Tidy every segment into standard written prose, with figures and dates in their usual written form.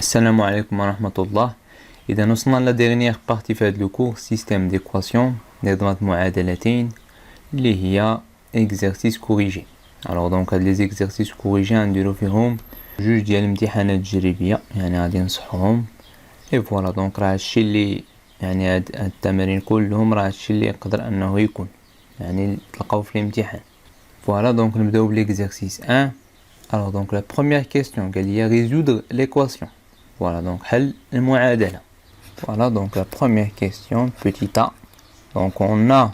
Assalamu alaikum wa rahmatullah. إذا وصلنا la dernière partie في هذا le cours système d'équations نظام معادلتين اللي هي exercice corrigé. Alors donc هاد les exercices corrigés نديرو فيهم جوج ديال الامتحانات تجريبية يعني غادي نصحهم et voilà donc راه هادشي اللي يعني هاد التمارين كلهم راه هادشي اللي يقدر انه يكون يعني تلقاو في الامتحان. Voilà donc نبداو بالexercice 1. Alors donc la première question قال لي résoudre l'équation. Voilà donc حل المعادلة. Voilà donc la première question petit a. Donc on a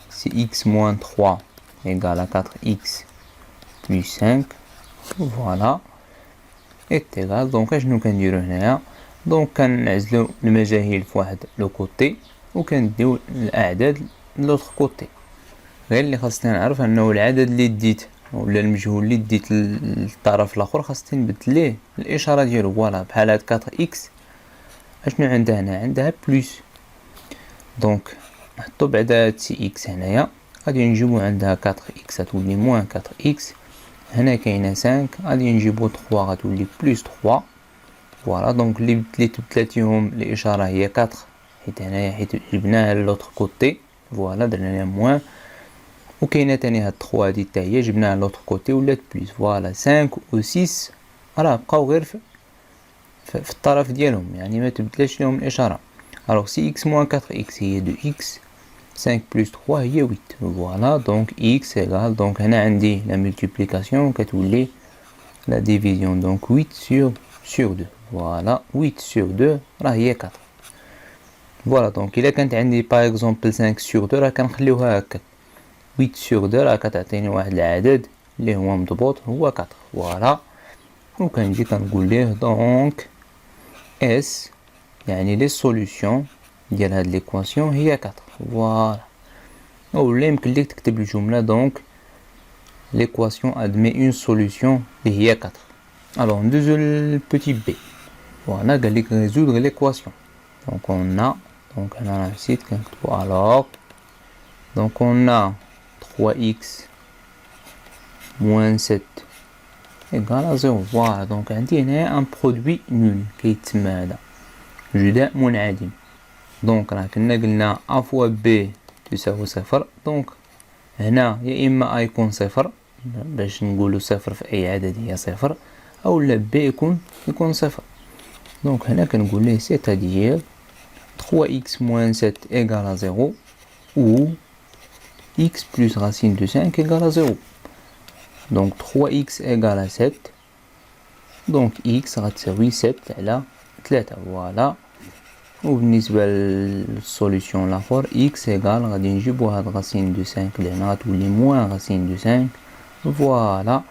c'est x moins 3 égale à 4x plus 5. Voilà est égal donc اشنو كنديرو هنايا donc كنعزلو المجاهيل في واحد لو كوتي وكنديو الاعداد لوطخ كوتي. غير اللي خاصني نعرف انه العدد اللي ديت ولا المجهول اللي ديت للطرف الاخر خاصني نبدل ليه الاشاره ديالو. فوالا بحال هاد 4 اكس اشنو عندها هنا عندها بلس دونك نحطو بعد هاد سي اكس هنايا غادي نجيبو عندها 4 اكس غتولي موان 4 اكس هنا كاينه 5 غادي نجيبو 3 غتولي بلس 3. فوالا دونك اللي تبدلاتيهم الاشاره هي 4 حيت هنايا حيت جبناها لوطخ كوتي. فوالا درنا لها موان وكاينه تاني هاد 3 هادي حتى هي جبناها لوطخ كوتي ولات بلس. فوالا 5 و 6 راه بقاو غير في الطرف ديالهم يعني ما تبدلاش لهم الاشاره. الوغ سي اكس موان 4 اكس هي 2 اكس 5 بلس 3 هي 8. فوالا دونك اكس ايغال دونك هنا عندي لا ملتيبليكاسيون كتولي لا ديفيزيون دونك 8 sur 2. فوالا 8 sur 2 راه هي 4. فوالا دونك الا كانت عندي باغ اكزومبل 5 sur 2 راه كنخليوها هكا 8 sur 2 راه كتعطيني واحد العدد اللي هو مضبوط هو 4. فوالا وكنجي كنقول ليه دونك اس يعني لي سوليوشن ديال هاد ليكواسيون هي 4. فوالا اولا يمكن ليك تكتب الجمله دونك ليكواسيون ادمي اون سوليوشن اللي هي 4. الوغ ندوزو للبوتي بي. فوالا قال لك ريزودر ليكواسيون دونك اون ا دونك انا راه نسيت كنكتبو الوغ دونك اون ا 3x moins 7 égale à 0. فوالا دونك عندي هنا ان برودوي نول كيتسمى هذا جداء منعدم. دونك راه كنا قلنا ا فوا بي تساوي صفر دونك هنا يا اما ا يكون صفر باش نقولوا صفر في اي عدد هي صفر او لا بي يكون صفر. دونك هنا كنقول ليه c'est-à-dire 3x moins 7 égale à 0 ou x plus racine de 5 égale à 0. Donc 3x égale à 7 donc x غتساوي 7 على 3. فوالا وبالنسبه للسوليوشن الاخر x égale غادي نجيبو هاد racine de 5 لهنا غتولي moins racine de 5. فوالا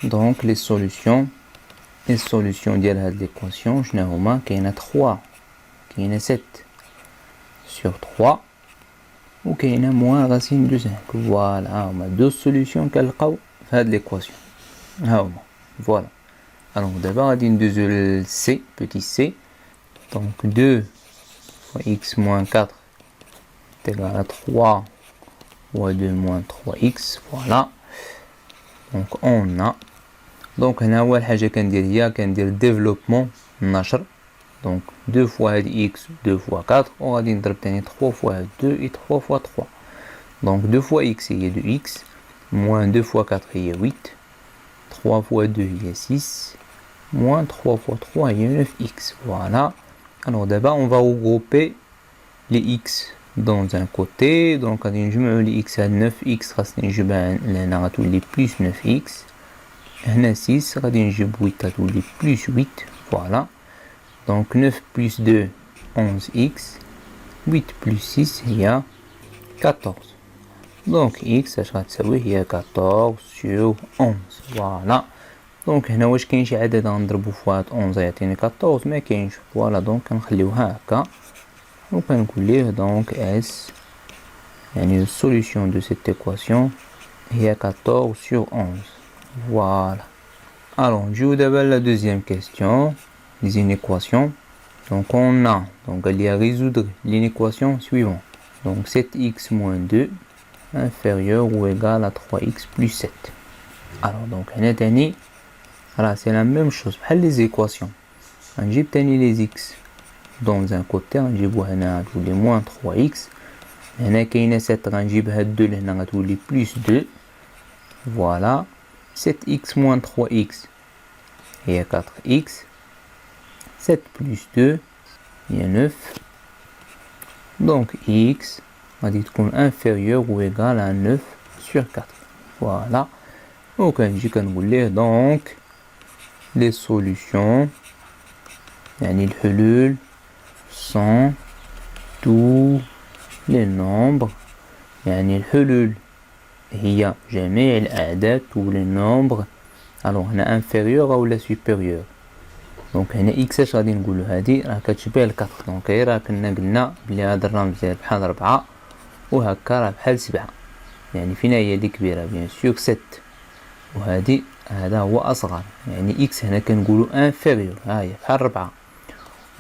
دونك لي سوليوشن ديال هاد ليكواسيون شنو هما كاينه 3 كاينه 7 sur 3 وكاينه موان راسين دو 5. فوالا ها هما دو سوليوشن كنلقاو في هاد ليكواسيون ها هما. فوالا الوغ دابا غادي ندوزو ل سي بوتي سي. دونك 2 fois x moins 4 est égal à 3 fois 2 moins 3x. Voilà donc on a donc هنا اول حاجه كندير هي كندير ديفلوبمون النشر دونك 2 fois هاد x 2 fois 4 وغادي نضرب تاني 3 fois 2 et 3 fois 3 donc 2 fois x هي 2x moins 2 fois 4 هي 8 3 fois 2 هي 6 moins 3 fois 3 هي 9x. Voilà alors d'abord on va regrouper les x dans un côté donc غادي نجمعوا les x à 9x خاصني نجيبها لهنا غتولي plus 9x هنا 6 غادي نجيب 8 غتولي plus 8. Voilà donc 9 plus 2 11x 8 plus 6 هي 14 donc x اش غتساوي هي 14 sur 11. Voilà دونك هنا واش كاين شي عدد غنضربو في واحد 11 يعطيني 14 ما كاينش. فوالا دونك كنخليوها هكا وكنقول ليه دونك اس يعني السوليوشن دو سيت ايكواسيون هي 14 sur 11. Voilà alors نجيو دابا لا دوزيام كيسيون les inéquations. Donc on a donc il y a résoudre l'inéquation suivante donc 7x moins 2 inférieur ou égal à 3x plus 7. alors donc هنا تاني راه سي لا ميم شوز بحال لي زيكواسيون غنجيب تاني les x dans un côté غنجيبو هنا غتولي moins 3x. هنا كاينه 7 غنجيب هاد 2 لهنا غتولي plus 2. voilà 7x moins 3x هي 4x. 7 plus 2 هي 9. donc x غادي تكون inférieur ou égal à 9 sur 4. voilà. وكنجي كنقول ليه donc les solutions يعني الحلول sont tous les nombres يعني الحلول هي جميع الأعداد tous les nombres. alors هنا inférieur أو supérieur. دونك هنا x اش غادي نقولو هادي راه كتشبه ل 4. دونك غير راه كنا قلنا بلي هاد الرمز بحال 4 وهكا راه بحال 7. يعني فينا هي اللي كبيره بيان سور 7 وهادي هذا هو اصغر. يعني x هنا كنقولو inférieur ها هي بحال 4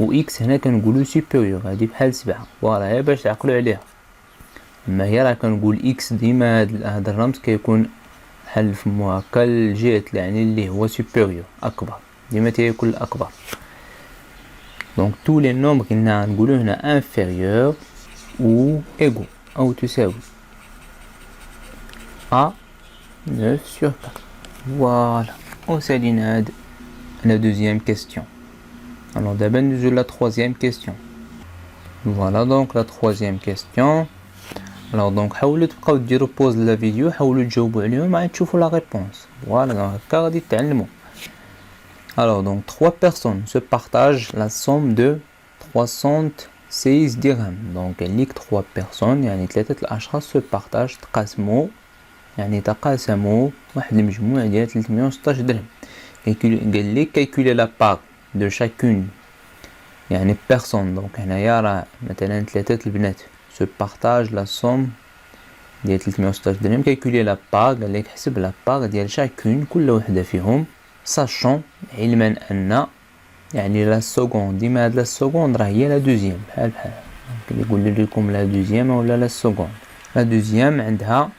و x هنا كنقولو supérieur هادي بحال 7. فوالا غير باش تعقلوا عليها. اما هي راه كنقول x ديما هاد الرمز كيكون بحال فمو هكا الجهه يعني اللي هو supérieur اكبر ديما تيكون الأكبر. donc tous les nombres كنا نقولو هنا inférieur ou égaux أو تساوي à 9 sur 4. voilà. وسالينا هاد la deuxième question. alors d'abord ندوزو la troisième question. voilà donc la troisième question. alors donc حاولوا تبقاو ديروا pause la vidéo حاولوا تجاوبوا عليهم عاد تشوفوا la réponse. voilà donc هكا غادي تتعلموا. alors donc 3 personnes se partagent la somme de 316 dirhams. donc الليك 3 personnes يعني 3 الاشخاص se partagent تقاسموا يعني تقاسموا واحد المجموع ديال 316 درهم. قال لك calculer la part de chacune يعني personne. donc هنايا راه مثلا 3 البنات se partagent la somme ديال 316 درهم. calculer la part قال لك حسب la part ديال chacune كل وحده فيهم sachant علما ان يعني لا سكوند ديما هاد لا سكوند راه هي لا دوزيام بحال كيقول لكم لا دوزيام ولا لا سكوند. لا دوزيام عندها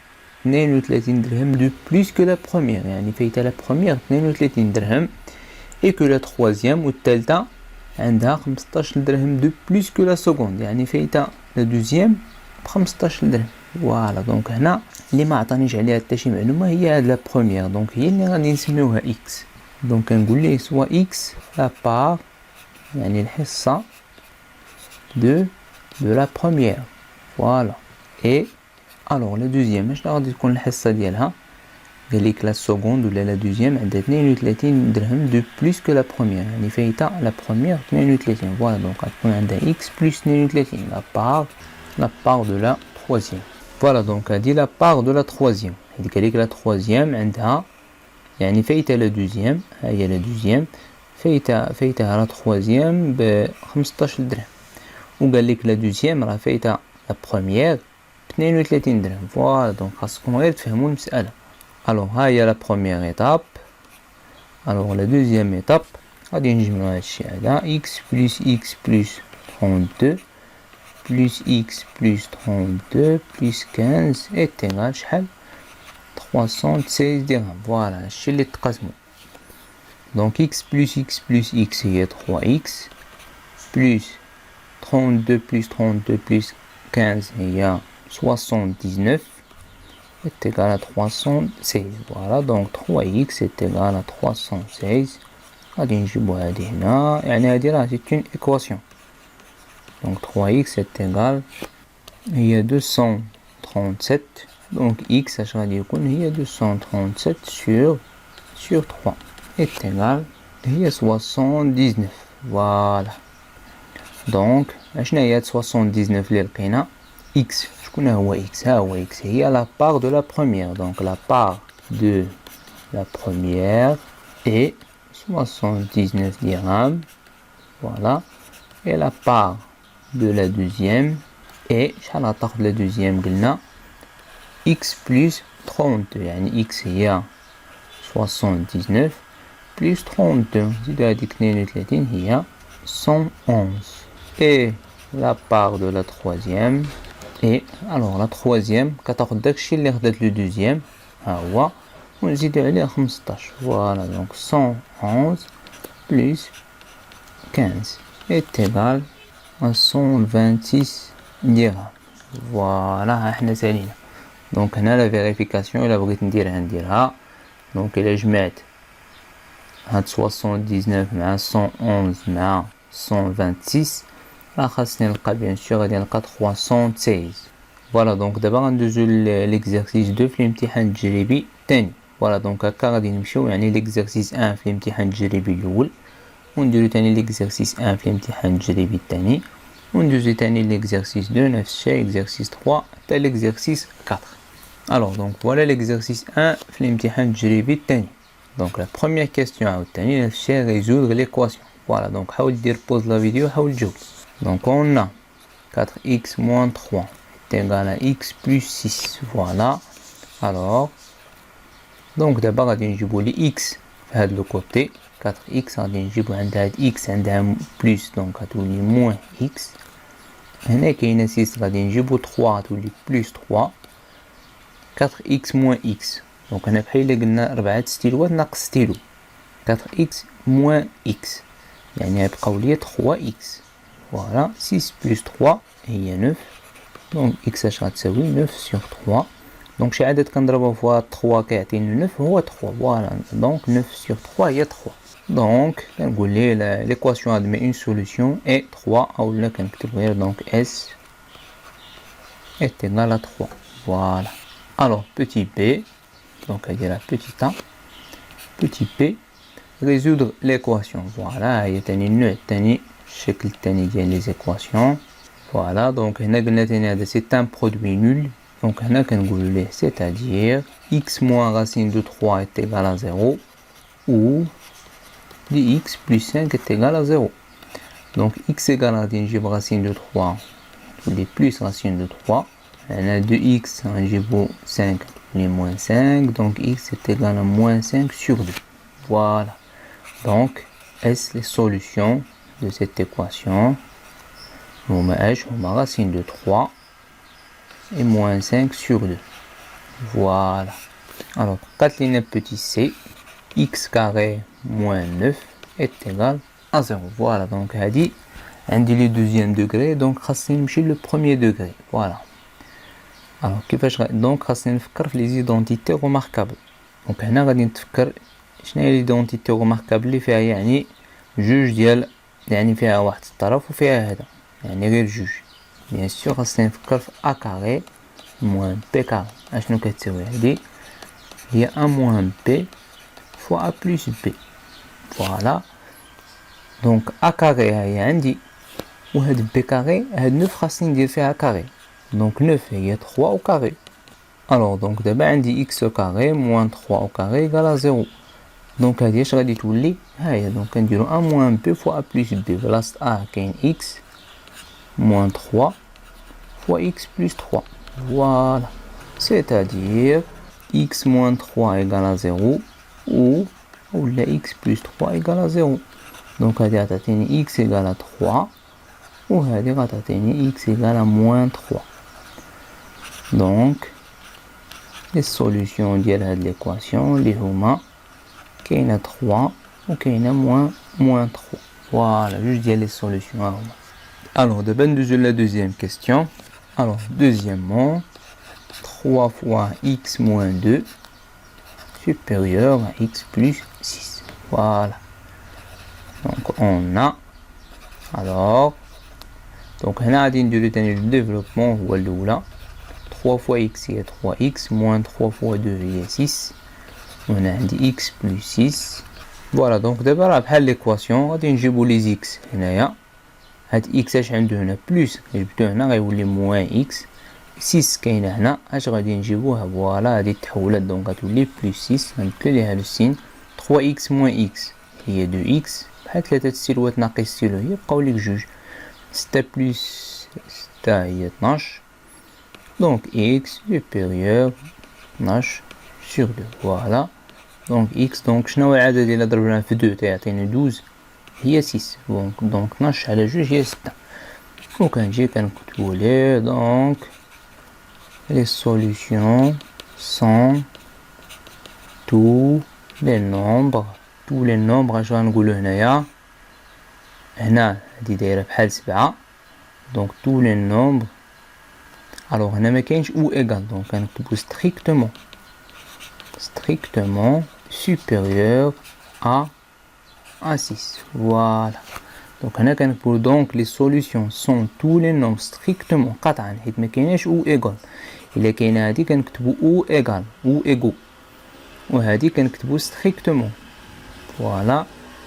32 درهم دو بليس كو لا بروميير يعني فايته لا بروميير 32 درهم اي كو لا تروازيام والثالثه عندها 15 درهم دو بليس كو لا سكوند يعني فايته لا دوزيام ب 15 درهم. فوالا دونك هنا اللي ما عطانيش عليها حتى شي معلومه هي هاد لا بروميير. دونك هي اللي غادي نسميوها اكس. donc كنقول ليه سوا x la part يعني الحصة de la première. voilà. et alors la deuxième اش غادي تكون الحصة ديالها. قال لك لا سكوند ولا لا دوزيام عندها 32 درهم دو بليس كو لا بروميير يعني فايتة لا بروميير 32. فوالا دونك غتكون عندها x بلس 32 la part de la troisième. فوالا دونك هادي la part de la troisième. هادي قال لك لا troisième عندها يعني فايتة لا دوزيام ها هي لا دوزيام فايتها لا تخوازيام ب 15 درهم. وقال لك لا دوزيام راه فايتها لا بروميير ب 32 درهم. فوالا دونك خاصكم غير تفهموا المسألة. الوغ ها هي لا بروميير ايطاب. الوغ لا دوزيام ايطاب غادي نجمعو هادشي هذا اكس بلس اكس بلس 32 بلس اكس بلس 32 بلس 15 ايتيغال شحال 316 درهم. فوالا هادشي اللي تقاسمو. دونك x plus x plus x هي 3x plus 32 plus 32 plus 15 هي 79 est égal à 316. voilà donc 3x est égal à 316. غادي نجيبو هادي هنا يعني هادي راه c'est une équation. donc 3x est égal هي 237. donc x اش غادي يكون هي 237 sur 3 est égal هي 79. فوالا دونك اشنا هي 79 اللي لقينا x شكون هو x. ها هو x هي لا part de la première. donc la part de la première est 79 dirhams. voilà. et la part de la deuxième est شحال غتاخد la deuxième قلنا x plus 32 يعني x هي 79 plus 32 زيدو هاديك 32 هي 111. et la part de la troisième et alors la troisième كتاخد داكشي اللي خدات لو دوزيام ها هو ونزيدو عليه 15. فوالا دونك 111 plus 15 est égal à 126 dirhams. Voilà, احنا سالينا. Donc هنا la vérification إلا بغيت نديرها. Donc إلا جمعت هاد 79 مع 111 مع 126 راه خاصني نلقى بيان سور غادي نلقى 316. فوالا دونك دابا غندوزو ليكزارسيس 2 في الامتحان التجريبي الثاني. فوالا دونك هكا غادي نمشيو يعني ليكزارسيس 1 في الامتحان التجريبي الاول ونديرو تاني ليكزارسيس 1 في الامتحان التجريبي الثاني وندوزو تاني ليكزارسيس 2 نفس الشيء اكزارسيس 3 حتى ليكزارسيس 4. الوغ دونك فوالا ليكزارسيس 1 في الامتحان التجريبي الثاني. دونك لا بروميير كيستيون عاوتاني نفس الشيء ريزودر ليكواسيون. فوالا دونك حاول دير بوز لا فيديو حاول تجاوب. Donc on a 4x moins 3 est égal à x plus 6. Voilà. Alors, donc d'abord غادي نجيبو لي x في هاد لو كوتي 4x غادي نجيبو عند هاد x عندها بلس دونك غتولي موان x. هنا كاينه 6 غادي نجيبو 3 غتولي بلس 3 4x moins x. دونك هنا بحال الا قلنا 4 ستيلوات ناقص ستيلو 4x moins x يعني غيبقاو ليا 3x. Voilà, 6 plus 3 هي 9. Donc x اش غتساوي 9 sur 3. Donc شي عدد كنضربو في 3 كيعطيني 9 هو 3. Voilà, donc 9 sur 3 هي 3. Donc كنقول ليه l'équation admet une solution est 3 اولا كنكتب غير donc s est égal à 3. Voilà. Alors petit p, donc هادي راه petit a, petit p résoudre l'équation. Voilà, هي تاني النوع الثاني الشكل الثاني ديال لي زيكواسيون. فوالا دونك هنا قلنا تاني هذا سي ان برودوي نول. دونك هنا كنقولو ليه سيتادير x moins racine de 3 est égal à 0 ou dx plus 5 est égal à 0. donc x égale غادي نجيب racine de 3 تولي plus racine de 3. هنا 2x غنجيبو 5 تولي moins 5. donc x est égal à moins 5 sur 2. voilà. donc est les solutions de cette équation هما اش هما racine de 3 et moins 5 sur 2. voilà. alors قالت لينا petit c x carré moins 9 est égal à 0. voilà. donc هادي عندي لي دوزيام دوغري دونك خاصني نمشي لو بروميير دوغري. فوالا. alors كيفاش دونك خاصني نفكر في لي زيدونتيتي روماركابل. دونك هنا غادي نتفكر شنو هي ليدونتيتي روماركابل اللي فيها يعني جوج ديال يعني فيها واحد الطرف وفيها هذا يعني غير جوج. بيان سور خاصني نفكر في ا كاري موان بي كاري. اشنو كتساوي هادي هي ا موان بي فوا ا بلس بي. فوالا. دونك ا كاري هي عندي وهاد بي كاري هاد 9 خاصني ندير فيها كاري. دونك 9 هي 3 او كاري. الوغ دونك دابا عندي x au carré moins 3 au carré égale à 0. دونك هادي اش غادي تولي ها هي. دونك كنديرو ا موان بي فوا ا بلس بي. بلاصة ا كاين x moins 3 fois x plus 3. voilà. c'est-à-dire x moins 3 égale à 0 ou la x plus 3 égale à 0. دونك هادي غتعطيني x égale à 3 وهادي غتعطيني x égale à moins 3. donc les solutions ديال هاد l'équation اللي هما كاينه 3 وكاينه moins 3. voilà جوج ديال لي سوليوشن ها هما. alors دابا ندوزو لا دوزيام كيستيون. alors deuxièmement 3 fois x moins 2 supérieur à x plus 6. voilà. donc on a alors donc هنا غادي نديرو تاني لو ديفلوبمون هو الاولى 3 fois x هي 3x moins 3 fois 2 هي 6 وهنا عندي x plus 6. فوالا دونك دابا راه بحال ليكواسيون غادي نجيبو لي زيكس هنايا. هاد x اش عنده هنا بلس جبتو هنا غيولي موان x. 6 كاينه هنا اش غادي نجيبوها. فوالا هادي تحولات دونك غتولي بلس 6 غنبدلو ليها لو سين 3x موان x هي 2x بحال ثلاثه ستيلوات ناقص ستيلو هي بقاو ليك جوج. 6 بلس 6 هي 12 donc x supérieur 12 sur 2. voilà. donc x donc شنو هو العدد اللي ضربناه في 2 تيعطيني 12 هي 6. donc 12 على 2 هي 6. وكنجي كنكتبو ليه donc les solutions sont tous les nombres اش غنقولو هنايا هنا هادي دايرة بحال 7 دونك tous les nombres. alors هنا ما كاينش ou égal دونك كنكتبو strictement supérieur à 6. voilà donc هنا كنقولو donc les solutions sont tous les nombres strictement قطعا حيت ما كايناش ou égal. الا كاينه هادي كنكتبو ou égal ou égaux وهادي كنكتبو strictement voilà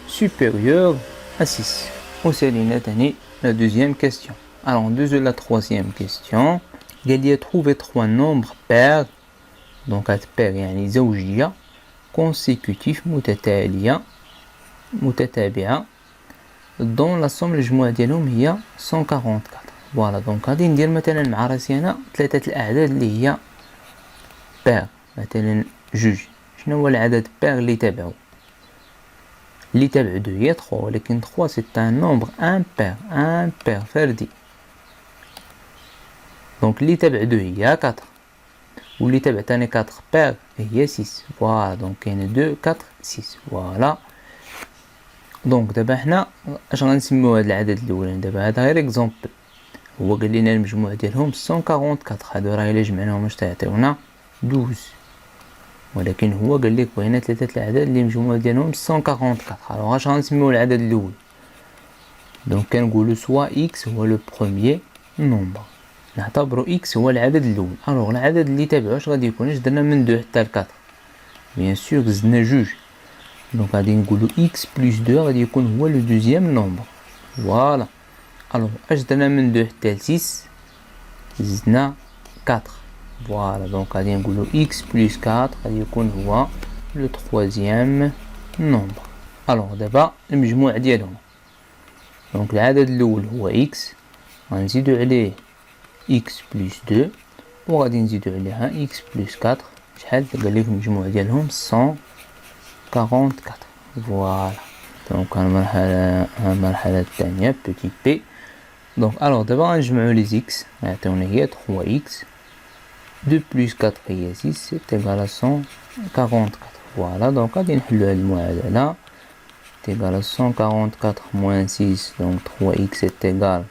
supérieur à 6. وسالينا تاني la deuxième question. alors la troisième question قال لي trouver 3 nombres pairs donc هاد pair يعني زوجية consécutifs متتابعة dont la somme الجموع ديالهم هي 144. فوالا دونك غادي ندير مثلا مع راسي هنا 3 الأعداد اللي هي pair مثلا جوج. شنو هو العدد pair اللي تابعو 2 هي 3 ولكن 3 سي ان نومبر ان بير فردي. دونك اللي تابع 2 هي 4 واللي تابع تاني 4 بير هي 6. فوالا دونك كاين 2 4 6. فوالا دونك دابا حنا اش غنسميو هاد العدد الاولاني دابا هذا غير اكزومبل. هو قال لنا المجموع ديالهم 144 هادو راه الا جمعناهم اش تعطيونا 12 ولكن هو قال لك بغينا 3 الاعداد اللي المجموع ديالهم 144. الوغ اش غنسميو العدد الاول دونك كنقولوا سوا x هو لو بروميير نومبر نعتبروا x هو العدد الاول. الوغ العدد اللي تابعو اش غادي يكون اش درنا من 2 حتى ل 4 بيان سور زدنا جوج دونك غادي نقولوا x بلس 2 غادي يكون هو لو دوزيام نومبر. فوالا الوغ اش درنا من 2 حتى ل 6 زدنا 4. فوالا دونك غادي نقولو x بلس 4 غادي يكون هو لو تخوازيام نومبر. الوغ دابا المجموع ديالهم دونك العدد الاول هو x غنزيدو عليه x بلس 2 وغادي نزيدو عليها x بلس 4 شحال قال لك المجموع ديالهم 144. فوالا دونك المرحله الثانيه بوتيت بي. دونك الوغ دابا غنجمعو لي x غيعطيونا هي 3x 2 plus 4 هي 6 c'est égal à 144. voilà donc غادي نحلو هاد المعادلة c'est égal à 144 moins 6 donc 3x est égal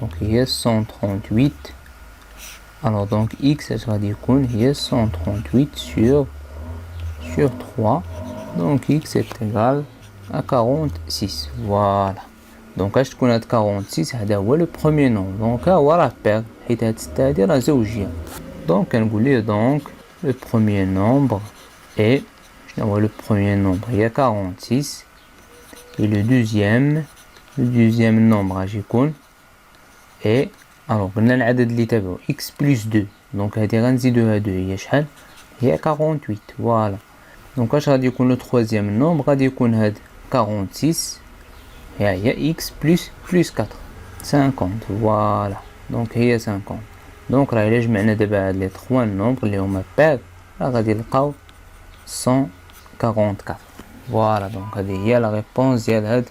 donc هي 138. alors donc x اش غادي يكون هي 138 sur 3 donc x est égal à 46. voilà دونك اش تكون هاد 46 هذا هو لو بروميير نومبر دونك ها هو راه بير حيت هاد 6 هادي راه زوجية. donc كنقول ليه donc le premier nombre est شنو هو le premier nombre هي 46 et le deuxième nombre غادي يكون et alors قلنا العدد اللي تابعو x plus 2 donc هادي غنزيدوها 2 هي شحال هي 48. فوالا دونك اش غادي يكون لو troisième nombre غادي يكون هاد 46 هي x plus 4 50. فوالا دونك هي 50. دونك راه الا جمعنا دابا هاد لي 3 نومبر اللي هما بير راه غادي نلقاو 144. فوالا دونك هادي هي لا ريبونس ديال هاد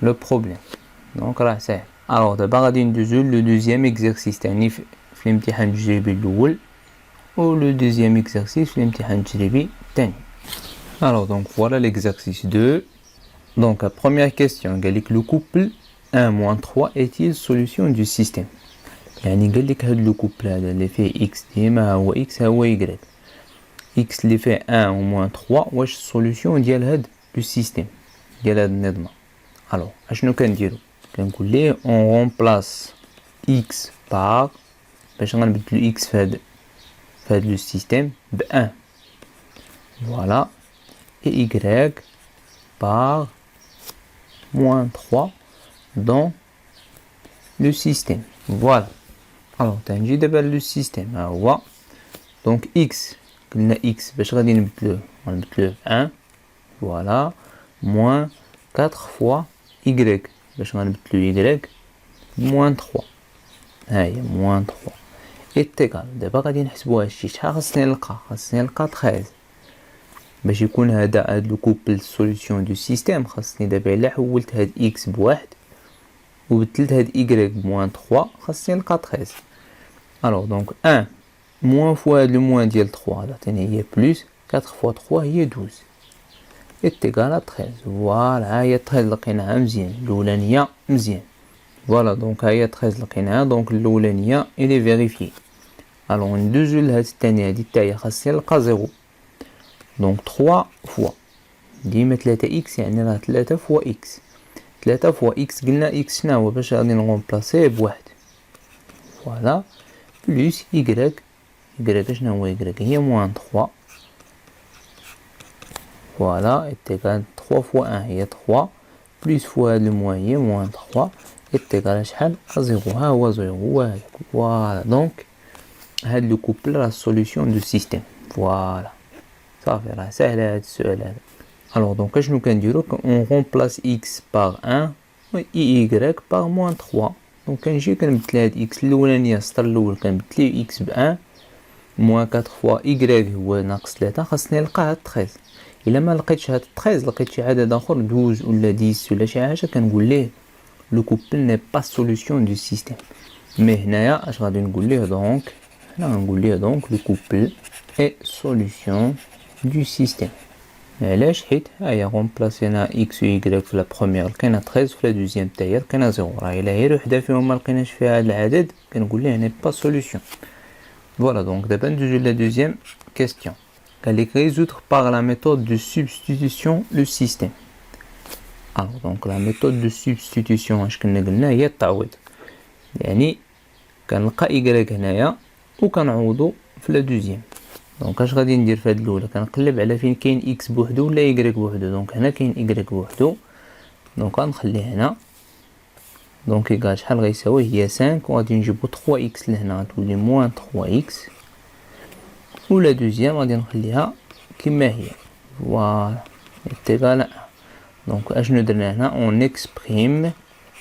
لو بروبليم دونك راه ساهل. الوغ دابا غادي ندوزو لو دوزيام اكزرسيس تاني في الامتحان التجريبي الاول و لو دوزيام اكزرسيس في الامتحان التجريبي الثاني. الوغ دونك فوالا ليكزرسيس 2. دونك première question قال لك لو كوبل 1 - 3 est-il solution du système. يعني قال لك هاد لو كوبل هذا اللي فيه x ديما هو x هو y x اللي فيه 1 و موان 3 واش السوليوشن ديال هاد لو سيستيم ديال هاد النظام. الوغ اشنو كنديرو كنقول ليه اون رومبلاس x بار باش غنبدلو x في هاد لو سيستيم ب 1 فوالا et y par moins 3 dans le système. Voilà. Alors تنجي دابا لو سيستيم ها هو دونك x قلنا x باش غادي نبدلوه ب 1 فوالا موان 4 فوا y باش غنبدلو y موان 3 ها هي موان 3 إيتيغال. دابا غادي نحسبو هادشي شحال خاصني نلقى 13 باش يكون هاد لو كوبل سوليوشن دو سيستيم. خاصني دابا الا حولت هاد x بواحد وبدلت هاد y بموان 3 خاصني نلقى 13. الوغ دونك 1 موان فوا هاد لو موان ديال 3 عطيني هي بلس 4 فوا 3 هي 12 est égal à 13. Voilà, ها هي 13 لقيناها مزيان، الأولانية مزيان. Voilà, donc ها هي 13 لقيناها، donc الأولانية elle est vérifiée. Alors ندوزو لهاد الثانية هادي تاعي خاصني نلقى 0. donc 3 fois ديما 3x يعني راه 3 fois x. 3 fois x قلنا x شنو هو باش غادي نغومبلاسيه بواحد. Voilà, plus y شنو هو y هي moins 3. Voilà, est égal 3 fois 1 هي 3 plus fois le moins هي moins 3 est égal à شحال à 0. ها هو 0 هو هذاك. Voilà, donc هاد لو كوبل راه solution du système. Voilà, صافي راه ساهل هاد السؤال هذا. Alors donc اشنو كنديرو on remplace x par 1 و y par moins 3. donc كنجي كنبدل هاد x الاولانيه السطر الاول كنبدل ليه x ب 1 moins 4 fois y هو ناقص 3 خاصني نلقى هاد 13. الا ما لقيتش هاد 13 لقيت شي عدد اخر 12 ولا 10 ولا شي حاجه كنقول ليه لو كوبل ني با سوليوشن دو سيستيم. مي هنايا اش غادي نقول ليه دونك هنا غنقول ليه دونك لو كوبل اي سوليوشن دو سيستيم. علاش؟ حيت ها هي غومبلاسينا اكس و يغريك في لا بروميير لقينا 13 في لا دوزيام حتى هي لقينا 0. راه الا غير وحده فيهم ما لقيناش فيها هاد العدد كنقول ليه ني با سوليوشن. فوالا دونك دابا ندوزو لا دوزيام كيستيون. قال لك résoudre par la méthode de substitution le système. alors donc la méthode de substitution اش كنا قلنا هي التعويض، يعني كنلقى y هنايا وكنعوضو في لا دوزيام. دونك اش غادي ندير في هاد الاولى كنقلب على فين كاين x بوحدو ولا y بوحدو. دونك هنا كاين y بوحدو، دونك غنخليه هنا. دونك يقال شحال غيساوي هي 5 وغادي نجيبو 3x لهنا غتولي موان 3x ولا دوزيام غادي نخليها كما هي. فوالا إيكال 1. دونك اشنو درنا هنا اون اكسبريم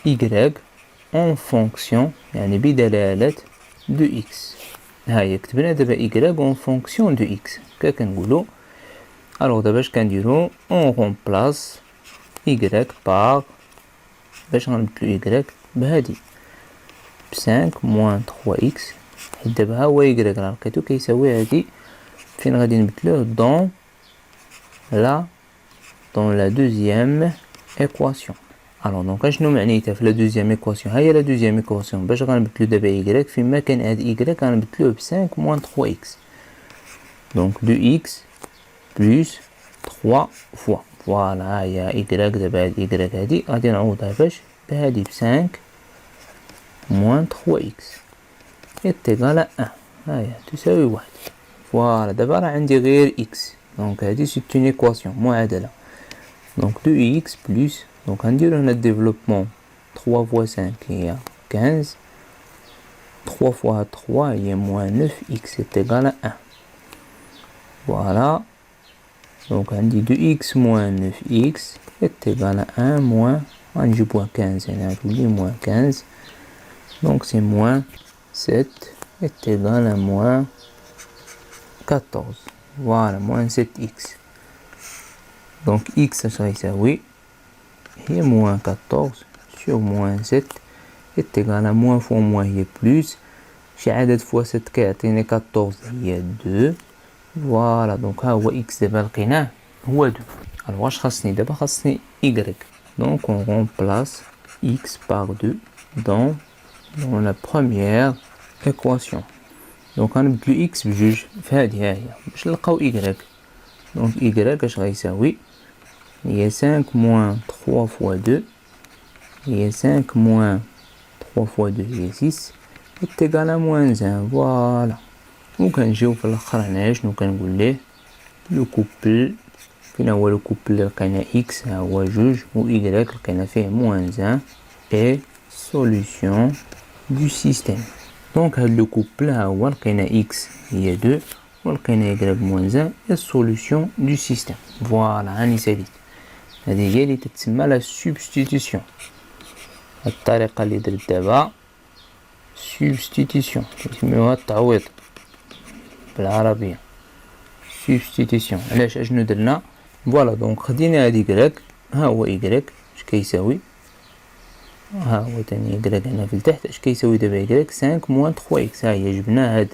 y اون فونكسيون يعني بدلالة دو x. هاهي كتبنا دابا y اون فونكسيون دو x كنقولو. الوغ دابا اش كنديرو اون رومبلاس y باغ باش غنبدلو y بهادي ب 5 موان 3x. حيت دابا ها هو y راه لقيتو كيساوي هادي فين غادي نبدلوه دون لا دوزيام ايكواسيون. الوغ دونك اشنو معنيتها في لا دوزيام ايكواسيون؟ ها هي لا دوزيام ايكواسيون باش غنبدلو دابا y فين ما كان هاد y غنبدلوه ب 5 موان 3x. دونك 2x بلس 3 فوا. فوالا ها هي y دابا هاد y هادي غادي نعوضها باش بهادي ب 5 موان 3x إيكال 1. هاهي تساوي 1. فوالا دابا راه عندي غير x. دونك هادي سي اون ايكواسيون معادله. دونك 2x بلس دونك غنديرو هنا الديفلوبمون 3 فوا 5 هي 15 3 فوا هاد 3 هي موان 9x إيكال 1. فوالا دونك عندي 2x موان 9x إيكال 1 موان غنجيبوها 15 يعني غتولي موان 15. دونك سي موان 7 إيكال موان 14. فوالا موان 7x. دونك x اش غيساوي هي موان 14 سور موان 7 إيكال موان فوا موان هي بلوس شي عدد فوا 7 كيعطيني 14 هي 2. فوالا دونك ها هو x دابا لقيناه هو 2. الوغ واش خاصني دابا؟ خاصني y. دونك on remplace x par 2 dans la première équation. دونك غنبدلو x بجوج في هادي ها هي باش نلقاو y. دونك y اش غيساوي هي 5 موان 3 فوا 2 هي 5 موان 3 فوا 2 هي 6 إيكال موان 1. فوالا وكنجيو في الاخر هنايا شنو كنقول ليه لو كوبل فين هو لو كوبل اللي لقينا x ها هو جوج و y لقينا فيه موان 1 اي سوليوشن دو سيستيم. دونك هاد لو كوبل ها هو لقينا x هي 2 ولقينا y موان 1 اي سوليوشن دو سيستيم. فوالا هاني ساليت. هذه هي اللي تتسمى لا سوبستيتيسيون. الطريقه اللي درت دابا سوبستيتيسيون كيسميوها التعويض بالعربيه سوبستيتيسيون. علاش اشنو درنا؟ فوالا دونك خدينا هاد y ها هو y اش كيساوي ها هو تاني y هنا في التحت اش كيساوي دابا y 5 موان 3x. ها هي جبنا هاد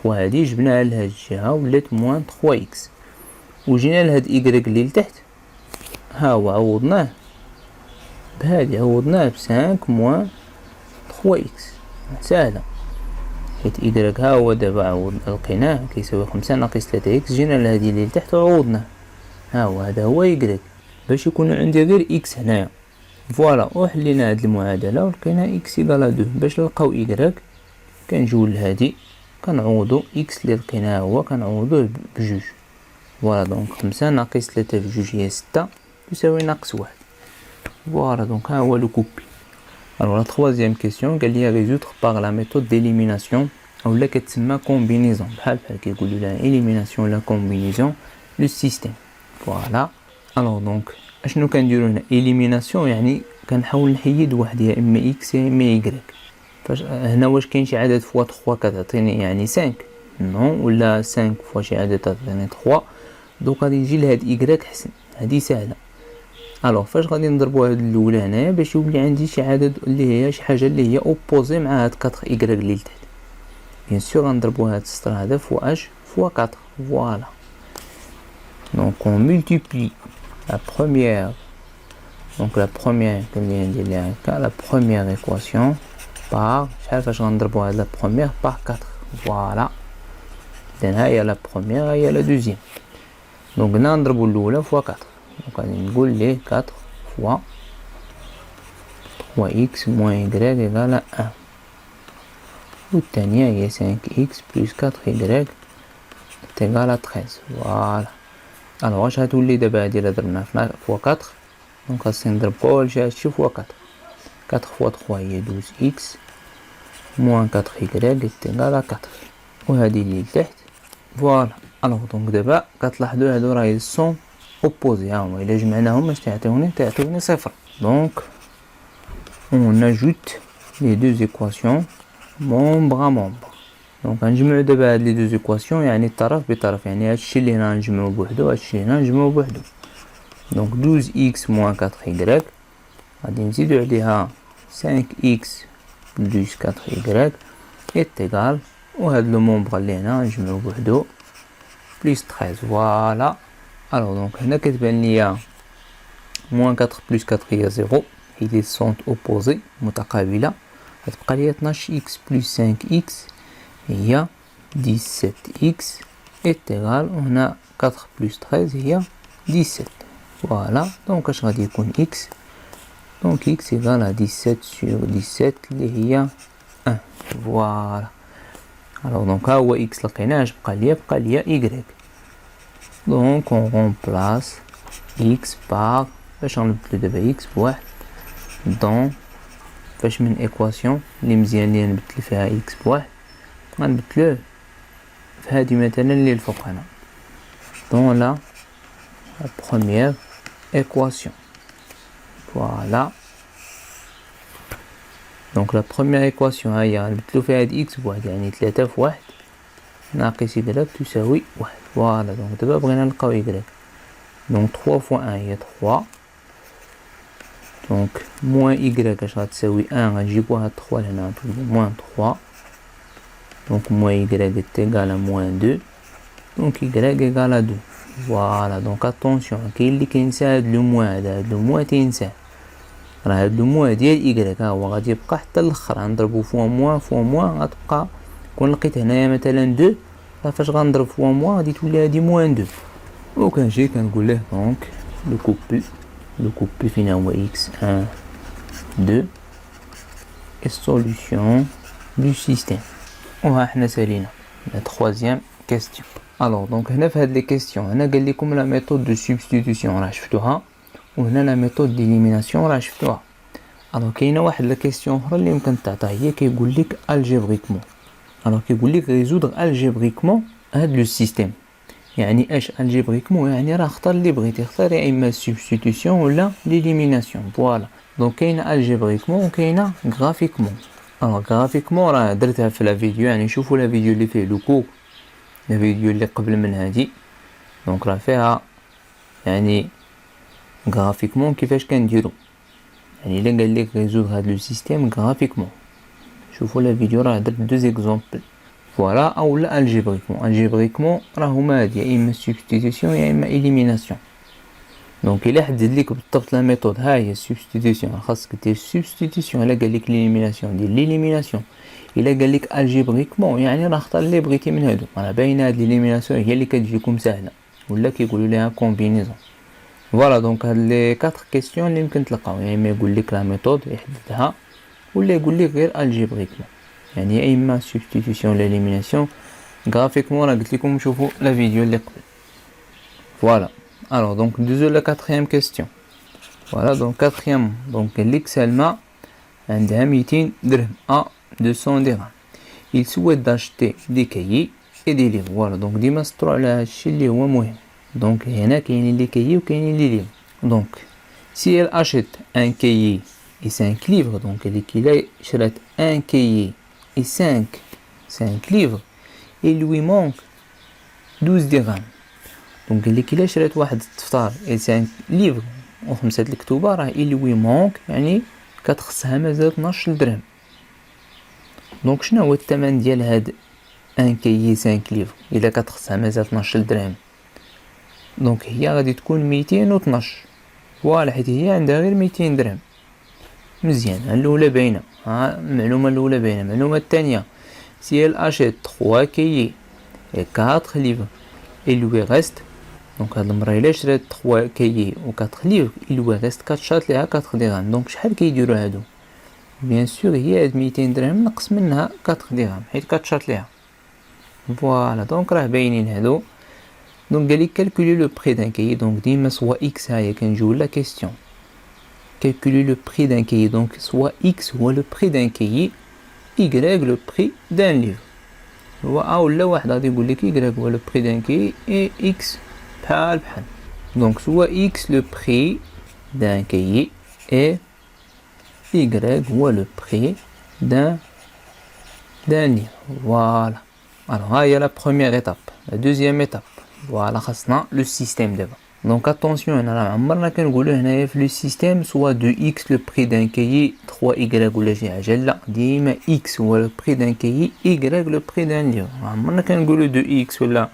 3 هادي جبناها لهاد الجهه ولات موان 3x. وجينا لهاد إيكغيك اللي لتحت، ها هو عوضناه بهادي، عوضناه بسانك موان تخوا إكس، ساهلة، حيت إيكغيك ها هو دابا عوض لقيناه كيساوي 5 ناقص 3 إكس، جينا لهادي اللي لتحت وعوضناه، ها هو هذا هو إيكغيك، باش يكون عندي غير إكس هنايا. فوالا، وحلينا هاد المعادلة ولقينا إكس إيكال 2. باش نلقاو إيكغيك كنجيو لهادي كنعوضو إكس اللي لقيناه هو كنعوضوه بجوج. فوالا دونك 5 ناقص 3 بجوج هي 6 تساوي ناقص 1. فوالا دونك ها هو لو كوبي. الوغ لا تخوازيام كيسيون قال لي ريزودر باغ لا ميثود ديليميناسيون اولا كتسمى كومبينيزون، بحال كيقولوا لها إليميناسيون ولا كومبينيزون لو سيستيم. فوالا الوغ دونك اشنو كنديرو هنا؟ إليميناسيون يعني كنحاول نحيد واحد، يا اما إكس يا اما إيكغيك. فاش هنا واش كاين شي عدد فوا 3 كتعطيني يعني 5 نو، ولا 5 فوا شي عدد تعطيني 3؟ دوك غادي نجي لهاد إيكغيك حسن، هادي ساهله. الوغ فاش غادي نضربو هاد الاولى هنايا باش يولي عندي شي عدد اللي هي شي حاجه اللي هي اوبوزي مع هاد 4 إيكغيك اللي لتحت، بيان سور غنضربو هاد السطر هذا فوا اش فوا 4. فوالا دونك on multiplie la première, donc la première اللي ندير ليها هكا la première équation par شحال فاش غنضربو هاد la première par 4. فوالا إذن ها هي la première ها هي la deuxième. دونك هنا نضربو الأولى فوا 4، دونك غادي نقول ليه 4 فوا 3x moins y égale 1، والثانية هي 5x plus 4y est égal à 13. فوالا الوغ واش غتولي دابا هادي إلا ضربناها فوا 4، دونك خاصني نضرب كلشي هادشي فوا 4. 4 فوا 3 هي 12x moins 4y est égal à 4، وهادي اللي لتحت. فوالا الوغ دونك دابا كتلاحظوا هادو راهي سون اوبوزي، ها هما الا جمعناهم باش تعطيوني صفر. دونك on ajoute les deux équations membre à membre. دونك غنجمعو دابا هاد لي دوز ايكواسيون، يعني الطرف بطرف، يعني هادشي اللي هنا نجمعو بوحدو هادشي اللي هنا نجمعو بوحدو. دونك 12x moins 4y غادي نزيدو عليها 5x plus 4y est égal، وهاد لو مومبر اللي هنا نجمعو بوحدو بليس 13. فوالا الوغ دونك هنا كتبان ليا moins 4 plus 4 هي 0 حيت لي سونت اوبوزي متقابله، غتبقى ليا 12x plus 5x هي 17x est égal، وهنا 4 plus 13 هي 17. فوالا دونك اش غادي يكون x؟ دونك x égal à 17 sur 17 اللي هي 1. فوالا الوغ دونك ها هو x لقيناه، اش بقى ليا y. دونك on remplace x par، باش غنبدلو دابا x بواحد دون فاش من ايكواسيون اللي مزيان ليا نبدل فيها x بواحد، غنبدلوه في هادي مثلا اللي الفوق هنا دون لا بروميير ايكواسيون. فوالا دونك لا بروميير ايكواسيون هي غنبدلو فيها هاد x بواحد، يعني 3 في 1 ناقص y تساوي 1. فوالا دونك دابا بغينا نلقاو y، دونك 3 فوا 1 هي 3، دونك موان y اش غتساوي 1، غنجيبوها 3 لهنا تولي موان 3، دونك موان y est égal à moins 2، دونك y égal à 2. فوالا دونك اتونسيون كاين اللي كينسى هاد لو موان هذا، هاد لو موان تينساه، راه هاد لو موان ديال y ها هو غادي يبقى حتى الاخر، غنضربو فوا موان غتبقى. كون لقيت هنايا مثلا 2 راه فاش غنضرب فوا موان غادي تولي هادي موان 2، وكنجي كنقول له دونك لو كوبي فين هو x 1 2 et solution du système. وها حنا سالينا لا troisième question. الوغ دونك هنا في هاد لي كيسيون هنا قال لكم لا ميثود دو سبستيتيوشن راه شفتوها، وهنا لا ميثود ديليميناسيون راه شفتوها. الوغ كاينه واحد لا كيسيون اخرى اللي يمكن تعطيها، هي كيقول لك الجبريكمون. الوغ كيقول لك ريزودر الجبريكمون هاد لو سيستيم. يعني اش الجبريكمون؟ يعني راه اختار اللي بغيتي، اختار يا اما سبستيتيوشن ولا ليليميناسيون. فوالا دونك كاينه الجبريكمون وكاينه غرافيكمون. الوغ غرافيكمون راه درتها في لا فيديو، يعني شوفوا لا فيديو اللي فيه لو كور، لا فيديو اللي قبل من هادي، دونك راه فيها يعني غرافيكمون كيفاش كنديرو، يعني الا قال لك ريزودر هاد لو سيستيم غرافيكمون. شوفوا لا فيديو راه درت 2 اكزومبل فوالا أولا الجبريكمون راهما هاد يا إما سبستيتيسيون يا إما إليميناسيون. دونك إلا حدد ليك بالضبط لا ميثود ها هي سبستيتيسيون خاصك دير سبستيتيسيون، إلا قالك ليليميناسيون دير ليليميناسيون، إلا قالك الجبريكمون يعني راه اختار لي بغيتي من هادو. راه باينة هاد ليليميناسيون هي اللي كتجيكم ساهلة ولا كيقولوا ليها كومبينيزون. فوالا دونك هاد لي 4 كيسيون اللي يمكن تلقاو، يا اما يقول لك لا ميثود يحددها ولا يقول لك غير الجبريكمون، يعني يا اما سبستيتيسيون ولا اليميناسيون. غرافيكمون راه قلت لكم شوفوا لا فيديو اللي قبل. فوالا alors donc دوزو لا 4e question. فوالا دونك 4e دونك قال لك سلمى عندها 200 درهم 200 درهم. il souhaite d'acheter des cahiers et des livres. فوالا دونك ديما سطروا على هادشي اللي هو مهم. دونك هنا كاينين لي كايي وكاينين لي ليفر. دونك si elle achète un cahier et 5 livres, donc elle a شرات un cahier et 5 livres, il lui manque 12 dirhams. دونك قال لك الا شرات واحد التفطار et 5 livres وخمسة الكتوبه راه il lui manque يعني كتخصها مازال 12 درهم. دونك شنو هو الثمن ديال هاد ان كايي 5 ليفر الا كتخصها مازال 12 درهم؟ دونك هي غادي تكون 212. فوالا حيت هي عندها غير 200 درهم. مزيان الاولى باينه، ها المعلومه الاولى باينه. المعلومه الثانيه سي ال اشيت 3 كايي et 4 livres il lui reste. دونك هاد المره الا شرات 3 كايي و 4 ليفر il lui reste 4 شات ليها 4 درهم. دونك شحال كيديروا هادو؟ بيان سور هي هاد 200 درهم نقص منها 4 درهم حيت 4 شات ليها. فوالا دونك راه باينين هادو. دونك قالك calculer le prix d'un cahier. دونك ديما سوا x هاهي كنجيو لا كيسيون calculer le prix d'un cahier. دونك سوا x هو le prix d'un cahier y le prix d'un livre. هو اولا واحد غادي يقول لك y هو le prix d'un cahier et x بحال. دونك سوا x le prix d'un cahier et y هو le prix d'un livre. Voilà. Alors là, il y a la première étape. La deuxième étape, voilà, خاصنا le système دابا. Donc attention, هنا راه عمرنا كنقولوا هنايا في le système soit 2x le prix d'un cahier 3y ولا شي حاجه. لا، ديما x هو le prix d'un cahier y le prix d'un livre. عمرنا كنقولوا 2x ولا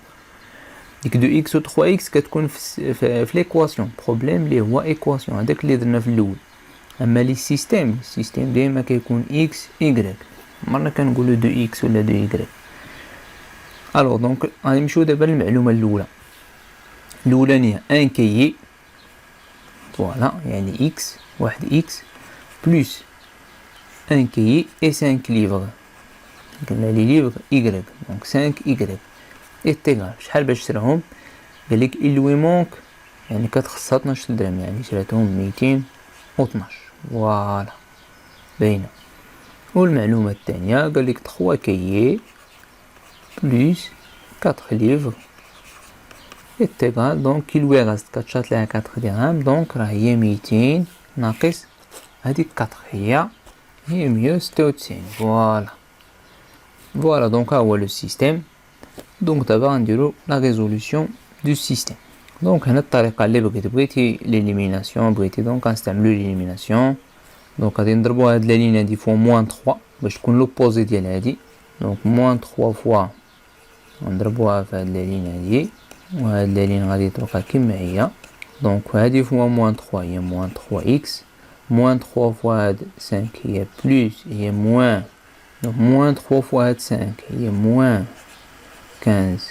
ديك 2x و 3x كتكون في ليكواسيون بروبليم اللي هو ايكواسيون هذاك اللي درنا في الاول. اما لي السيستيم ديما كيكون x y. عمرنا كنقولوا 2x ولا 2y. الوغ دونك غادي نمشيو دابا للمعلومه الاولانيه ان كايي. فوالا يعني x واحد x بلس ان كايي اي 5 ليفر. قلنا لي ليفر y دونك 5 y ايتيغال شحال باش شراهم؟ قالك إلوي مونك يعني كتخصها 12 درهم يعني شراتهم 212. فوالا باينه. والمعلومه الثانيه قالك 3 كايي بلس 4 livres est égal donc il lui reste 4 شات لها 4 درهم. دونك راه هي 200 ناقص هذيك 4 هي 196. فوالا دونك ها هو لو سيستيم. دونك دابا غنديرو لا ريزولوسيون دو سيستيم. دونك هنا الطريقه اللي بغيتي ليليميناسيون بغيتي دونك غنستعملو ليليميناسيون. دونك غادي نضربو هاد لا لين هادي فوا موان 3 باش تكون لوبوزي ديال هادي. دونك موان 3 فوا نضربوها في هاد لا لين هادي وهاد لا لين غادي تبقى كما هي. دونك هادي فوا موان 3 هي موان 3 اكس. موان 3 فوا هاد 5 هي بلس هي موان. دونك موان 3 فوا هاد 5 هي موان 15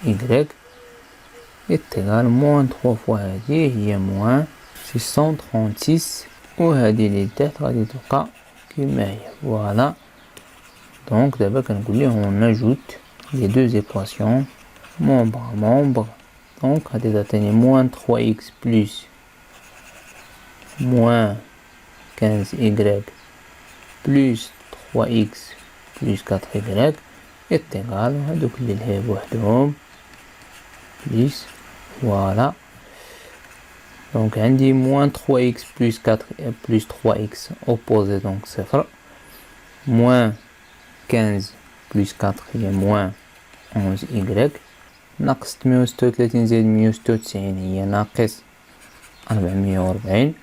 y égal موان 3 فوا هادي هي موان 636 وهادي اللي لتحت غادي تبقى كما هي. فوالا دونك دابا كنقول ليه on ajoute les deux équations membre à membre. Donc غادي تعطيني moins 3x plus moins 15y plus 3x plus 4y est égal هادوك اللي لهيه بوحدهم plus. فوالا دونك عندي moins 3x plus 4 plus 3x opposé donc صفر. moins 15 plus 4 هي moins 11y ناقص 136 زائد 196 هي ناقص 440.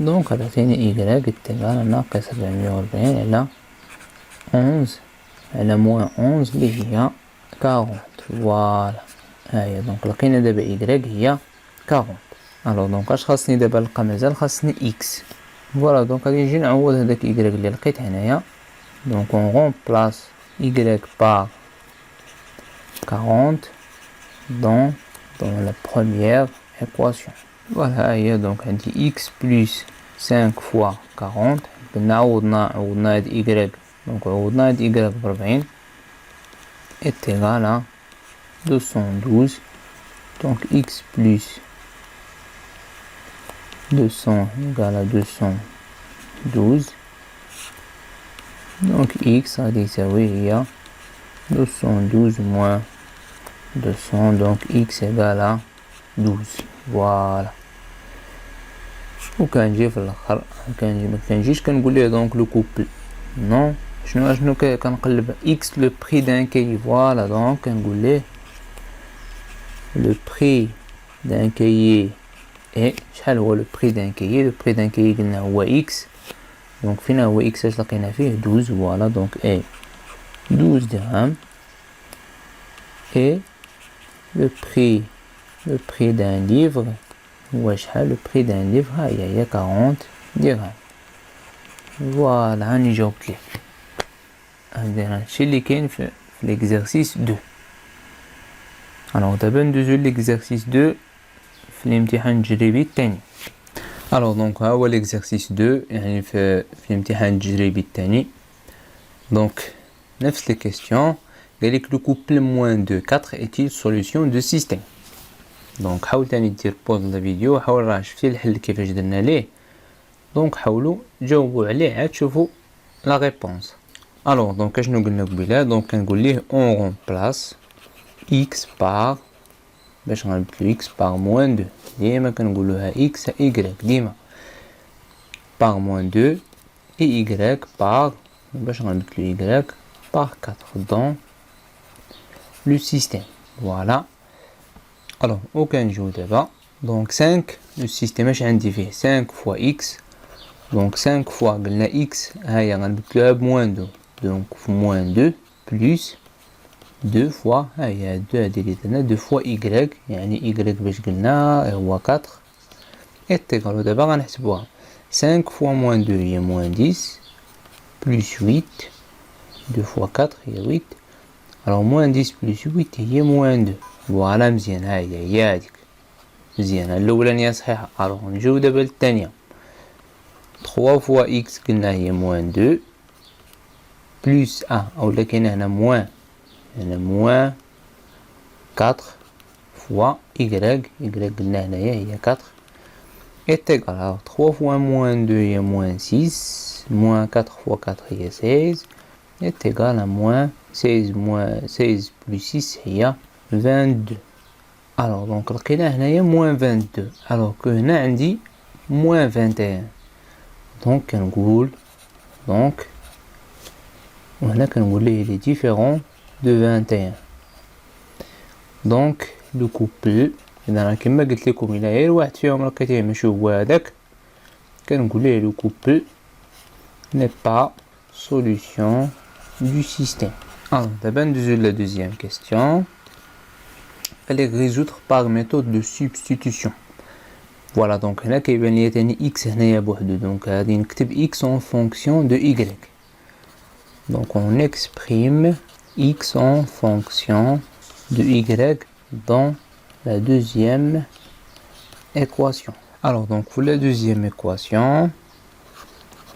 دونك غادي تعطيني y تيغال ناقص 440 على 11 على moins 11 اللي هي 40. فوالا هاهي دونك لقينا دابا y هي 40. الوغ دونك اش خاصني دابا نلقى؟ مازال خاصني x. فوالا دونك غادي نجي نعوض هداك y اللي لقيت هنايا. دونك on remplace y par 40 dans la première équation. Voilà, هي دونك عندي x plus 5 fois 40. قلنا عوضنا هاد y، دونك عوضنا هاد y ب40 est égal à 212. donc x plus 200 égale à 212. donc x غادي يساوي هي 212 moins 200. donc x égale à 12. فوالا. وكنجي في الاخر مكنجيش كنقول ليه دونك لو كوبل نو. شنو كنقلب x لو بري دان كاي. فوالا دونك كنقول ليه لو بري دان كاي اي شحال هو لو بري دان كاي؟ لو بري دان كاي قلنا هو x. دونك فين هو x؟ اش لقينا فيه 12. فوالا دونك اي 12 درهم. et le prix d'un livre هو شحال؟ le prix d'un livre هي 40 درهم. فوالا هاني جاوبت ليه. هادشي اللي كاين في l'exercice 2. alors دابا ندوزو l'exercice 2 في الامتحان التجريبي الثاني. alors donc ها هو l'exercice 2 يعني في الامتحان التجريبي الثاني. donc نفس les questions. قالك le couple moins 2 4 est-il solution de système. دونك حاول تاني دير بوز الفيديو، حاول راه شفتي الحل كيفاش درنا ليه. دونك حاولوا جاوبوا عليه عاد شوفوا لا ريبونس. الوغ دونك اشنو قلنا قبيله؟ دونك كنقول ليه اون رومبلاس x par باش غنبدلو x par moins 2. ديما كنقولوها x y ديما par moins 2 et y par باش غنبدلو y par 4 dans le système. voilà. alors وكنجيو دابا دونك 5 لو سيستيم اش عندي فيه 5 fois x. دونك 5 fois قلنا x هاهي غنبدلوها بموان 2. دونك في موان 2 بلس 2 fois هاهي 2 هادي اللي درنا 2 fois y يعني y باش قلنا هو 4 إيتيغالو. دابا غنحسبوها 5 fois موان 2 هي موان 10 بلس 8 2 fois 4 هي 8. alors moins 10 plus 8 هي moins 2. فوالا مزيان هي هاديك مزيانه الاولانيه صحيحه. alors نجيو دابا للثانيه 3 fois x قلنا هي moins 2 plus 1 اولا كاينه هنا moins 4 fois y قلنا هنايا هي 4 est égal. alors 3 fois moins 2 هي moins 6 moins 4 fois 4 هي 16 est égal à moins 16 plus 6 هي 22. alors donc لقينا هنايا moins 22 alors que هنا عندي moins 21. donc كنقول donc وهنا كنقول ليه il est différent de 21. donc le couple اذا كما قلت لكم الى غير واحد فيهم لقيتيه ماشي هو هذاك كنقول ليه le couple n'est pas solution du système. alors d'abord la deuxième question. Elle est résoudre par méthode de substitution. voilà donc هنا كيبان لي ثاني x هنايا بوحدو. donc غادي نكتب x en fonction de y. donc on exprime x en fonction de y dans la deuxième équation. alors donc pour la deuxième équation,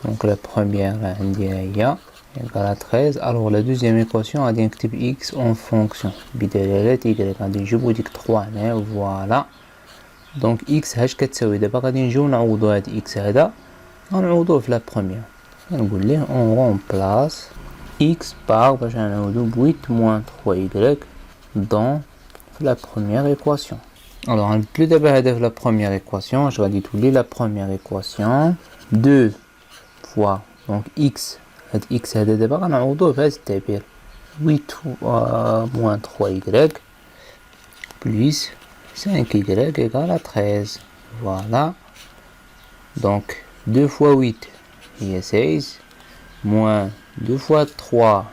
donc la première عندي هي égale à 13. alors la deuxième équation غادي نكتب x en fonction بدلالة y. غادي نجيبو ديك 3 هنا. فوالا دونك x هاش كتساوي؟ دابا غادي نجيو نعوضو هاد x هذا غنعوضوه في لا بروميير. غنقول ليه on remplace x par باش نعوضو ب 8 moins 3y dans la première équation. alors غنبدلو دابا هذا في لا بروميير ايكواسيون. اش غادي تولي لا بروميير ايكواسيون 2 fois donc x هاد x هذا دابا غنعوضوه بهذا التعبير 8 moins 3y plus 5y égale à 13. voilà donc 2 fois 8 هي 16 moins 2 fois 3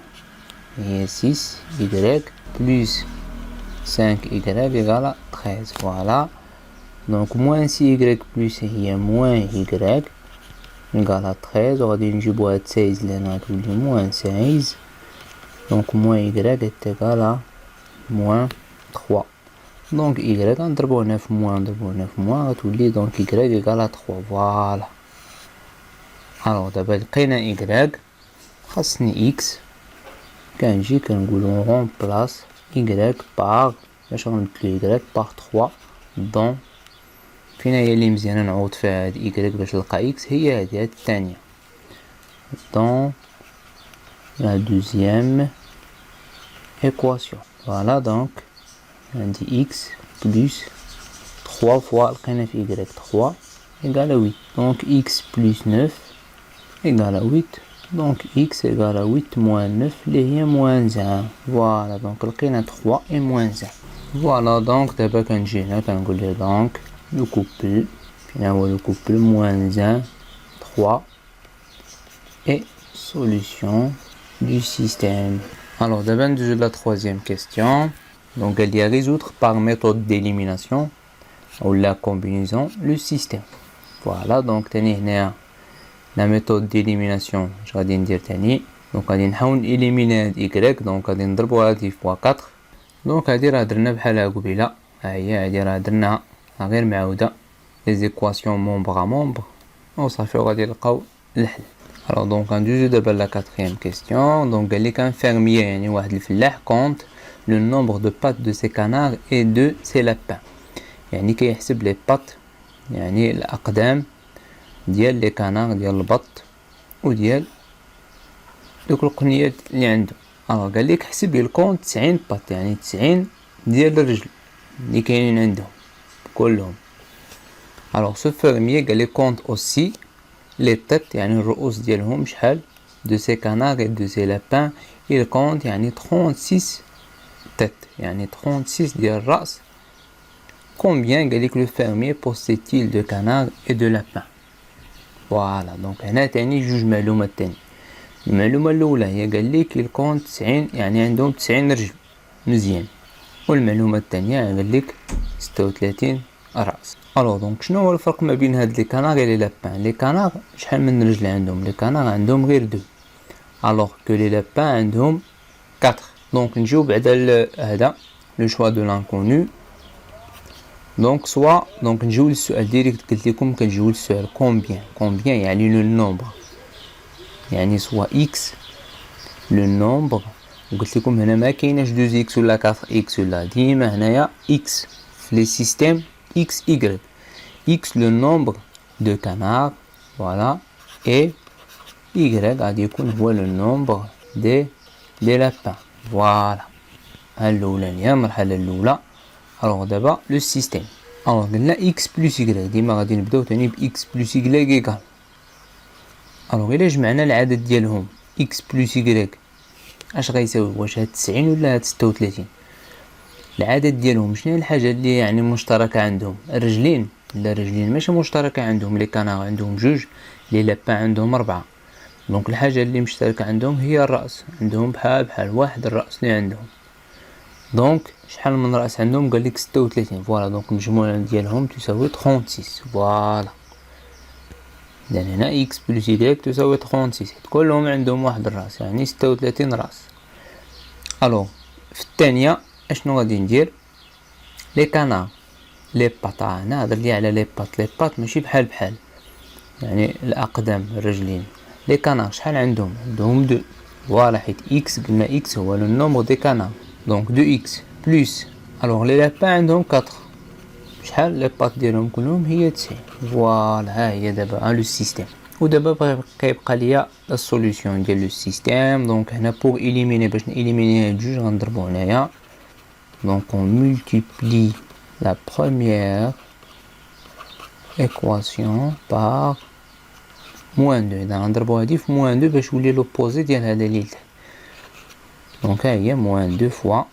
هي 6y plus 5y égale à 13. Voilà. Donc moins 6y plus هي moins y égale à 13. وغادي نجيبوها 16 لأنها تولي moins 16. Donc moins y est égal à moins 3. Donc y نضربو هنا في moins نضربو هنا في moins غتولي donc y égale à 3. Voilà. Alors دابا لقينا y خاصني x كنجي كنقولو remplace y par باش غنبدلو y par 3 dans فين هي اللي مزيانة نعوض فيها هاد y باش نلقى x هي هادي هاد الثانية dans la deuxième équation. Voilà donc on dit x plus 3 fois لقينا في y 3 égale à 8. Donc x plus 9 égale à 8. Donc x égale à 8 moins 9 اللي هي moins 1. Voilà donc لقينا 3 et moins 1. Voilà donc دابا كنجي هنا كنقول ليه donc le couple فين هو le couple moins 1 3 et solution du système. Alors d'abord de la troisième question. Donc elle dit à résoudre par méthode d'élimination ou la combinaison le système. Voilà donc تاني هنا la méthode d'élimination je غادي ندير تاني. Donc غادي نحاول éliminer y donc غادي نضربو هادي فوا 4. Donc هادي راه درنا بحالها قبيله هي هادي راه درناها غير معاوده les équations membre à membre وصافي وغادي نلقاو الحل. Alors donc on dit d'abord la quatrième question. Donc elle est qu'un fermier يعني واحد الفلاح compte le nombre de pattes de ses canards et de ses lapins. يعني كيحسب لي pattes يعني الأقدام ديال لي كانار ديال البط وديال دوك القنيات اللي عنده. alors قال لك حسب لي الكونت 90 بط يعني 90 ديال الرجل اللي كاينين عندهم كلهم. alors ce fermier قال لك compte aussi les têtes يعني الرؤوس ديالهم شحال de ces canards et de ces lapins. il compte يعني 36 têtes يعني 36 ديال الرأس. combien قال لك le fermier possède-t-il de canards et de lapins. voilà donc هنا تاني جوج معلومات تاني. المعلومة الأولى هي قال لك il compte 90 يعني عندهم 90 رجل مزيان. والمعلومة الثانية قال لك 36 رأس. الوغ دونك شنو هو الفرق ما بين هاد لي كانار و لي لابان. لي كانار شحال من رجل عندهم؟ لي كانار عندهم غير 2 الوغ كو لي لابان عندهم 4. دونك نجيو بعدا هذا لو شوا دو لانكونو. دونك سوا دونك نجيو للسؤال ديريكت قلت لكم كنجيو للسؤال كومبيان يعني لو نومبر يعني سوا اكس لو نومبر. وقلت لكم هنا ما كايناش 2 اكس ولا 4 اكس ولا ديما هنايا اكس في لي سيستيم x, y. x le nombre de canards, voilà, et y غادي يكون هو le nombre des lapins, voilà. الأولانية المرحلة الأولى. alors دابا le système. alors قلنا x plus y ديما غادي نبداو تاني ب x plus y égal. alors إلا جمعنا العدد ديالهم x plus y اش غيساوي؟ واش هاد 90 ولا هاد 36؟ العدد ديالهم شنو هي الحاجه اللي يعني مشتركه عندهم؟ الرجلين. لا الرجلين ماشي مشتركه عندهم. لي كانار عندهم 2 لي لابان عندهم 4. دونك الحاجه اللي مشتركه عندهم هي الراس. عندهم بحال واحد الراس اللي عندهم. دونك شحال من راس عندهم؟ قال لك 36. فوالا دونك المجموع ديالهم تساوي 36. فوالا لان هنا اكس بلس y تساوي 36 كلهم عندهم واحد الراس يعني 36 راس. الو في الثانيه اشنو غادي ندير؟ لي كانار لي بات. انا هضر لي على لي بات ماشي بحال يعني الاقدام الرجلين. لي كانار شحال عندهم 2. فوالا حيت اكس قلنا اكس هو لو نومبر دي كانار دونك 2 اكس بلس. الوغ لي لابان عندهم 4 شحال لي بات ديالهم كلهم هي 90. فوالا ها هي دابا لو سيستيم. ودابا كيبقى ليا لا سوليوشن ديال لو سيستيم. دونك هنا بوغ إليميني باش نإليميني هاد جوج غنضربو هنايا. Donc on multiplie la première équation par moins 2. إذا غنضربو هادي في moins 2 باش يولي لوبوزي ديال هذا اللي تحت. دونك ها هي moins 2 fois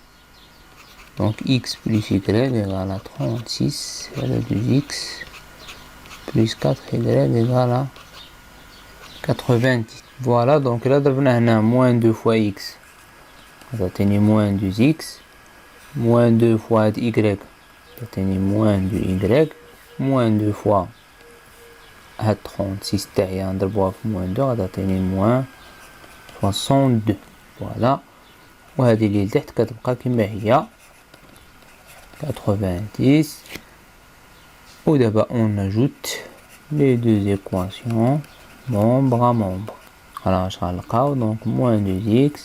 donc x plus y égale à 36 على 2x plus 4y égale à 90. Voilà donc إلا ضربنا هنا moins 2 fois x تعطيني موان 2 إكس موان 2 فوا هاد إيكغيك تعطيني موان 2 إيكغيك موان 2 فوا هاد 36 تاعي نضربوها في موان 2 غتعطيني موان 62 فوالا. وهذه اللي لتحت كتبقى كما هي 90. ودابا on ajoute les deux équations membre à membre. Alors je غنلقاو donc moins 2x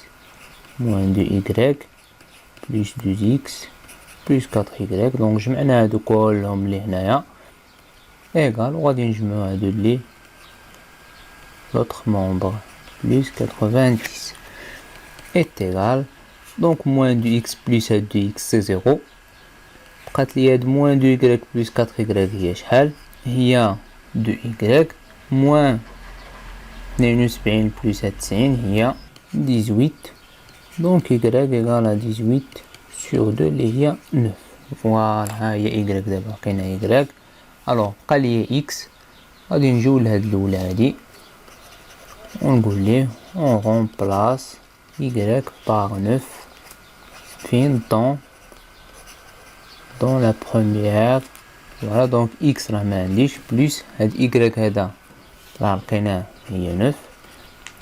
moins 2y plus 2x plus 4y. donc جمعنا هادو كلهم اللي هنايا égal وغادي نجمعو هادو اللي l'autre membre plus 90 est égal donc moins 2x plus 2x c'est 0. بقات لي هاد moins 2y plus 4y هي شحال؟ هي 2y moins 72 plus 90 هي 18. donc y égal à 18 sur 2 اللي هي 9. فوالا ها هي y دابا كاينه y. الوغ بقى لي x غادي نجيو لهاد الاولى هادي ونقول ليه on remplace y par 9 فين dans la première. voilà donc x راه ما عنديش بلس هاد y هذا راه لقيناه هي 9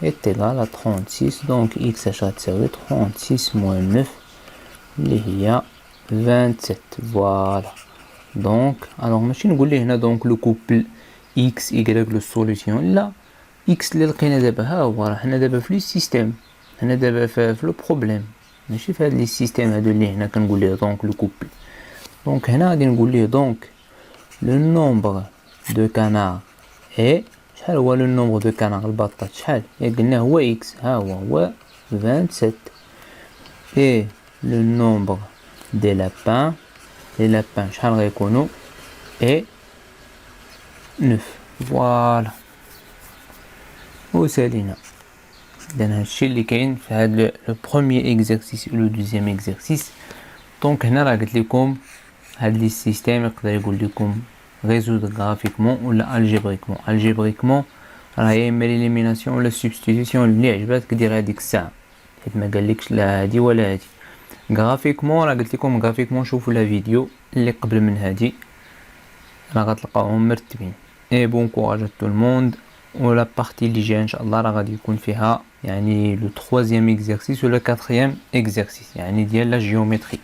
est égal à 36. donc x اش غتساوي 36 moins 9 اللي هي 27. فوالا donc alors ماشي نقول ليه هنا donc لو كوبل x y لو سوليسيون لا x اللي لقينا دابا ها هو راه حنا دابا في لي سيستيم حنا دابا في لو بروبليم ماشي في هاد لي سيستيم هادو اللي هنا كنقول ليه donc لو كوبل. donc هنا غادي نقول ليه donc le nombre de canards est شحال هو le nombre de canards البطات شحال قلنا هو x ها هو 27 et le nombre des lapins les lapins شحال غيكونوا est 9. فوالا وسالينا. إذا هادشي اللي كاين في هاد لو بروميير اكزرسيس و لو دوزيام اكزرسيس. دونك هنا راه قلت لكم هاد لي سيستيم يقدر يقول لكم résoudre graphiquement ولا algébriquement. algébriquement راه يا اما ليليميناسيون ولا سبستيتيوشن اللي عجباتك دير هاديك الساعه حيت ما قالكش لا هادي ولا هادي. غرافيكمون راه قلت لكم غرافيكمون شوفوا لا فيديو اللي قبل من هادي راه غتلقاوهم مرتبين. اي بون كوراج ا تو الموند. ولا بارتي اللي جايه ان شاء الله راه غادي يكون فيها يعني لو 3 اكزرسيس ولا 4 اكزرسيس يعني ديال لا جيومتري.